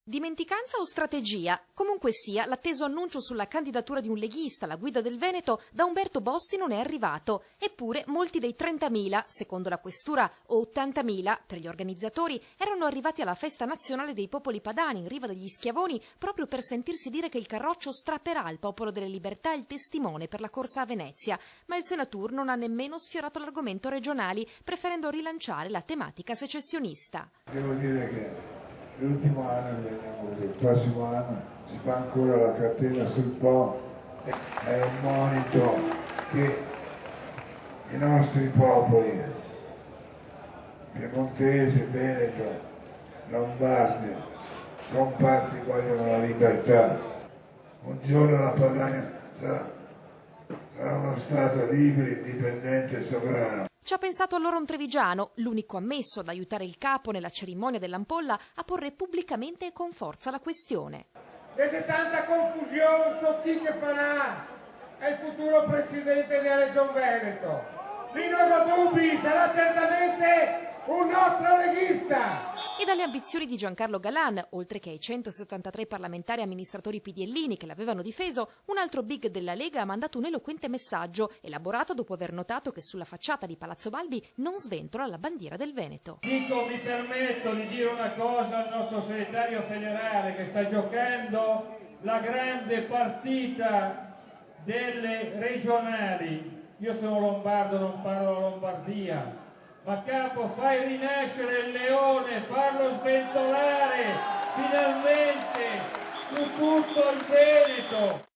Dimenticanza o strategia? Comunque sia, l'atteso annuncio sulla candidatura di un leghista alla guida del Veneto da Umberto Bossi non è arrivato. Eppure molti dei 30.000, secondo la questura, o 80.000 per gli organizzatori, erano arrivati alla festa nazionale dei popoli padani in riva degli Schiavoni proprio per sentirsi dire che il Carroccio strapperà al Popolo delle Libertà il testimone per la corsa a Venezia. Ma il Senatur non ha nemmeno sfiorato l'argomento regionali, preferendo rilanciare la tematica secessionista. Devo dire che l'ultimo anno, vediamo che il prossimo anno si fa ancora la catena sul Po, è un monito che i nostri popoli, piemontese, veneto, lombardi, compatti vogliono la libertà. Un giorno la Padania sarà uno Stato libero, indipendente e sovrano. Ci ha pensato allora un trevigiano, l'unico ammesso ad aiutare il capo nella cerimonia dell'ampolla a porre pubblicamente e con forza la questione. C'è tanta confusione su chi che farà è il futuro presidente della Regione Veneto. Lì non ho dubbi, sarà certamente un nostro leghista. E dalle ambizioni di Giancarlo Galan, oltre che ai 173 parlamentari amministratori PDLini che l'avevano difeso, un altro big della Lega ha mandato un eloquente messaggio, elaborato dopo aver notato che sulla facciata di Palazzo Balbi non sventola la bandiera del Veneto. Mi permetto di dire una cosa al nostro segretario federale che sta giocando la grande partita delle regionali. Io sono lombardo, non parlo la Lombardia. Ma capo, fai rinascere il leone, farlo sventolare finalmente su tutto il Veneto.